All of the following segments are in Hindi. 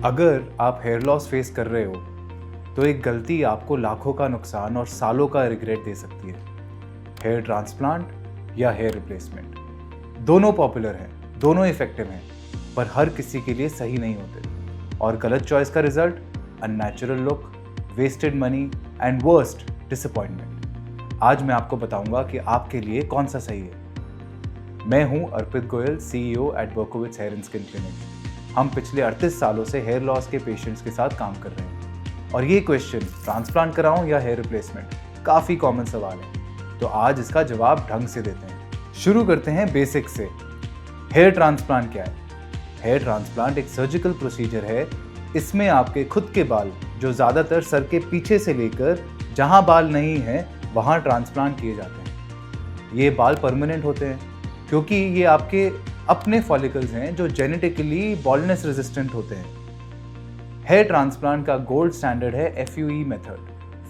अगर आप हेयर लॉस फेस कर रहे हो तो एक गलती आपको लाखों का नुकसान और सालों का रिग्रेट दे सकती है। हेयर ट्रांसप्लांट या हेयर रिप्लेसमेंट, दोनों पॉपुलर हैं, दोनों इफेक्टिव हैं, पर हर किसी के लिए सही नहीं होते और गलत चॉइस का result unnatural look, wasted money and worst disappointment. आज मैं आपको बताऊंगा कि आपके लिए कौन सा सही है। मैं हूं Arpit Goyal, CEO at Berkowits hair and skin clinic. हम पिछले 38 सालों से हेयर लॉस के पेशेंट्स के साथ काम कर रहे हैं और ये क्वेश्चन ट्रांसप्लांट कराऊं या हेयर रिप्लेसमेंट काफ़ी कॉमन सवाल है, तो आज इसका जवाब ढंग से देते हैं। शुरू करते हैं बेसिक से। हेयर ट्रांसप्लांट क्या है? हेयर ट्रांसप्लांट एक सर्जिकल प्रोसीजर है। इसमें आपके खुद के बाल, जो ज़्यादातर सर के पीछे से लेकर जहाँ बाल नहीं है वहाँ ट्रांसप्लांट किए जाते हैं। ये बाल परमानेंट होते हैं क्योंकि ये आपके अपने फॉलिकल्स हैं जो जेनेटिकली बॉल्डनेस रेजिस्टेंट होते हैं। हेयर ट्रांसप्लांट का गोल्ड स्टैंडर्ड है FUE method,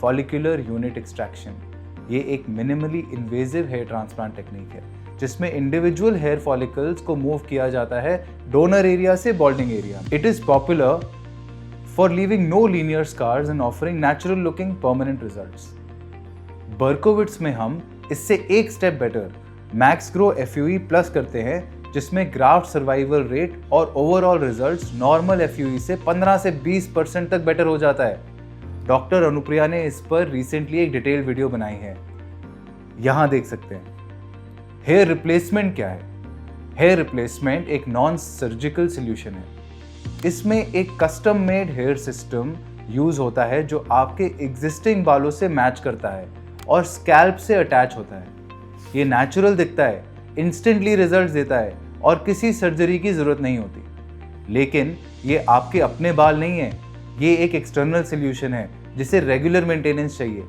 follicular unit extraction. ये एक minimally invasive hair transplant technique है जिसमें इंडिविजुअल हेयर फॉलिकल्स को मूव किया जाता है डोनर एरिया से balding area. It is popular for leaving no linear scars and offering natural looking permanent results. Berkowits में हम इससे एक step better max grow FUE plus करते हैं, जिसमें ग्राफ्ट सर्वाइवल रेट और ओवरऑल रिजल्ट्स नॉर्मल FUE से 15 से 20% तक बेटर हो जाता है। डॉक्टर अनुप्रिया ने इस पर रिसेंटली एक डिटेल वीडियो बनाई है, यहां देख सकते हैं। हेयर रिप्लेसमेंट क्या है? हेयर रिप्लेसमेंट एक नॉन सर्जिकल सोल्यूशन है। इसमें एक custom made hair system use होता है जो आपके एग्जिस्टिंग बालों से मैच करता है और स्कैल्प से अटैच होता है। ये नेचुरल दिखता है, इंस्टेंटली रिजल्ट्स देता है और किसी सर्जरी की जरूरत नहीं होती। लेकिन ये आपके अपने बाल नहीं है, ये एक एक्सटर्नल सोल्यूशन है जिसे रेगुलर मेंटेनेंस चाहिए।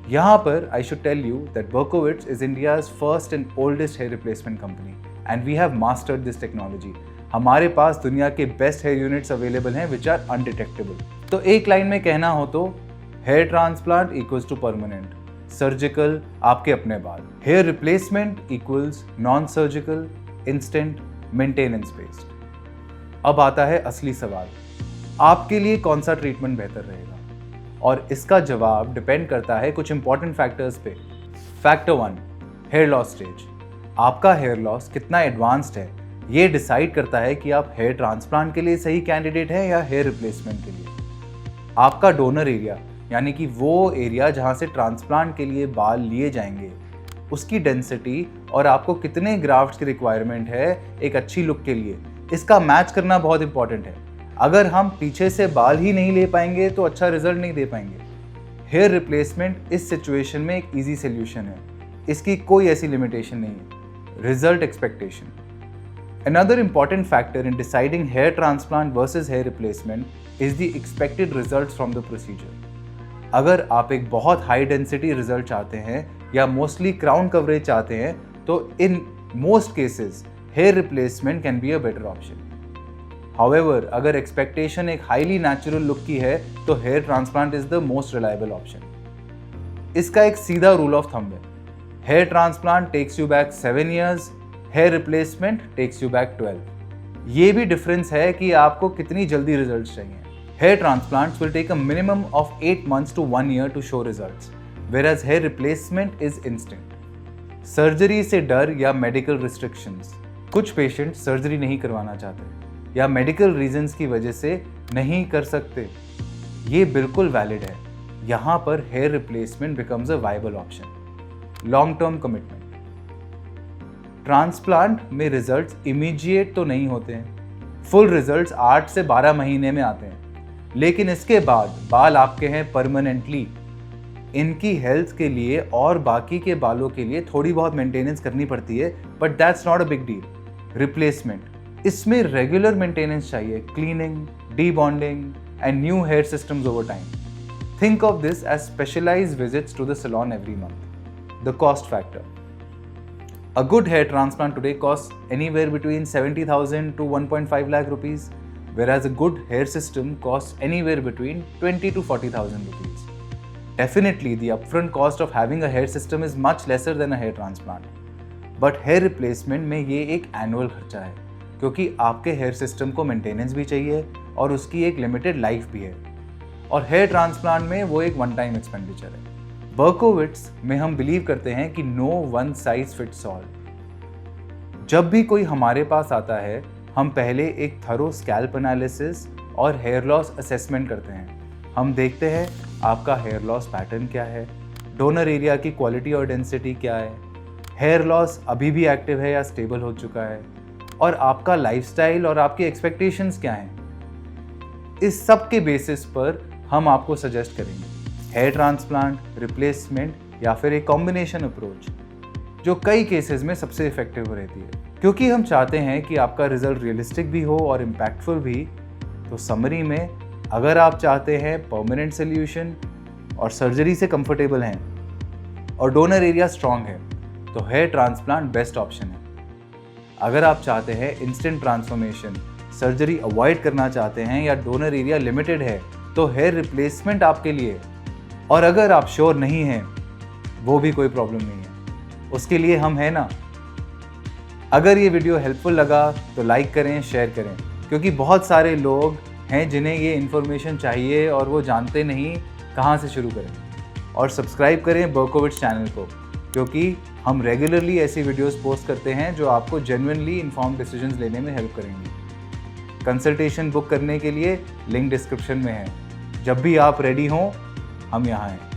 यहाँ पर I should tell you that Berkowits is India's first and oldest hair replacement company and we have mastered this technology. हमारे पास दुनिया के बेस्ट हेयर यूनिट्स अवेलेबल हैं विच आर अनडिटेक्टेबल। तो एक लाइन में कहना हो तो hair transplant equals to permanent, surgical आपके अपने बाल। Hair replacement equals non surgical, instant, maintenance based. अब आता है असली सवाल, आपके लिए कौन सा ट्रीटमेंट बेहतर रहेगा? और इसका जवाब डिपेंड करता है कुछ इंपॉर्टेंट फैक्टर्स पे। Factor 1, hair loss stage. आपका हेयर लॉस कितना एडवांस्ड है ये डिसाइड करता है कि आप हेयर ट्रांसप्लांट के लिए सही कैंडिडेट हैं या हेयर रिप्लेसमेंट के लिए। आपका डोनर एरिया, यानी कि वो एरिया जहाँ से ट्रांसप्लांट के लिए बाल लिए जाएंगे, उसकी डेंसिटी और आपको कितने ग्राफ्ट्स की रिक्वायरमेंट है एक अच्छी लुक के लिए, इसका मैच करना बहुत इंपॉर्टेंट है। अगर हम पीछे से बाल ही नहीं ले पाएंगे तो अच्छा रिजल्ट नहीं दे पाएंगे। हेयर रिप्लेसमेंट इस सिचुएशन में एक ईजी सोल्यूशन है, इसकी कोई ऐसी लिमिटेशन नहीं है। Result expectation, another important factor in deciding hair transplant versus hair replacement is the expected results from the procedure. अगर आप एक बहुत हाई डेंसिटी रिजल्ट चाहते हैं या मोस्टली क्राउन कवरेज चाहते हैं तो in most cases hair replacement can be a better option. However, अगर एक्सपेक्टेशन एक हाईली नेचुरल लुक की है तो hair transplant is the most reliable option. इसका एक सीधा रूल ऑफ थंब है, hair transplant takes you back 7 years, hair replacement takes you back 12। ये भी डिफरेंस है कि आपको कितनी जल्दी रिजल्ट्स चाहिए। Hair transplants will take a minimum of 8 months to 1 year to show results, whereas hair replacement is instant. Surgery से डर या मेडिकल रिस्ट्रिक्शंस, कुछ पेशेंट सर्जरी नहीं करवाना चाहते या मेडिकल रीजंस की वजह से नहीं कर सकते, ये बिल्कुल वैलिड है। यहाँ पर hair replacement becomes a viable option. Long term commitment, transplant में रिजल्ट्स इमीडिएट तो नहीं होते हैं, फुल रिजल्ट्स 8 से 12 महीने में आते हैं, लेकिन इसके बाद बाल आपके हैं परमानेंटली। इनकी हेल्थ के लिए और बाकी के बालों के लिए थोड़ी बहुत मेंटेनेंस करनी पड़ती है, but that's not a big deal. Replacement, इसमें रेगुलर मेंटेनेंस चाहिए, cleaning, debonding and new hair systems over time. Think of this as specialised visits to the salon every month. The cost factor, a good hair transplant today costs anywhere between 70,000 to 1.5 lakh rupees, whereas a good hair system costs anywhere between 20 to 40,000 rupees. Definitely, the upfront cost of having a hair system is much lesser than a hair transplant. But hair replacement में ये एक annual खर्चा है क्योंकि आपके हेयर सिस्टम को मेंटेनेंस भी चाहिए और उसकी एक लिमिटेड लाइफ भी है। और हेयर ट्रांसप्लांट में वो एक वन टाइम एक्सपेंडिचर है। बर्कोविट्स में हम बिलीव करते हैं कि no one size fits all. जब भी कोई हमारे पास आता है, हम पहले एक थरो स्कैल्प एनालिसिस और हेयर लॉस असेसमेंट करते हैं। हम देखते हैं आपका हेयर लॉस पैटर्न क्या है, डोनर एरिया की क्वालिटी और डेंसिटी क्या है, हेयर लॉस अभी भी एक्टिव है या स्टेबल हो चुका है, और आपका लाइफस्टाइल और आपकी एक्सपेक्टेशंस क्या हैं। इस सब के बेसिस पर हम आपको सजेस्ट करेंगे हेयर ट्रांसप्लांट, रिप्लेसमेंट या फिर एक कॉम्बिनेशन अप्रोच, जो कई केसेस में सबसे इफेक्टिव रहती है। क्योंकि हम चाहते हैं कि आपका रिजल्ट रियलिस्टिक भी हो और इम्पैक्टफुल भी। तो समरी में, अगर आप चाहते हैं परमानेंट सोल्यूशन और सर्जरी से कंफर्टेबल हैं और डोनर एरिया स्ट्रांग है, तो हेयर ट्रांसप्लांट बेस्ट ऑप्शन है। अगर आप चाहते हैं इंस्टेंट ट्रांसफॉर्मेशन, सर्जरी अवॉइड करना चाहते हैं या डोनर एरिया लिमिटेड है, तो हेयर रिप्लेसमेंट आपके लिए। और अगर आप श्योर नहीं हैं, वो भी कोई प्रॉब्लम नहीं है, उसके लिए हम हैं ना। अगर ये वीडियो हेल्पफुल लगा तो लाइक करें, शेयर करें, क्योंकि बहुत सारे लोग हैं जिन्हें ये इन्फॉर्मेशन चाहिए और वो जानते नहीं कहाँ से शुरू करें। और सब्सक्राइब करें बर्कोविट्स चैनल को, क्योंकि हम रेगुलरली ऐसी वीडियोस पोस्ट करते हैं जो आपको जेन्युइनली इन्फॉर्म्ड डिसीजंस लेने में हेल्प करेंगी। कंसल्टेशन बुक करने के लिए लिंक डिस्क्रिप्शन में है। जब भी आप रेडी हों, हम यहाँ हैं।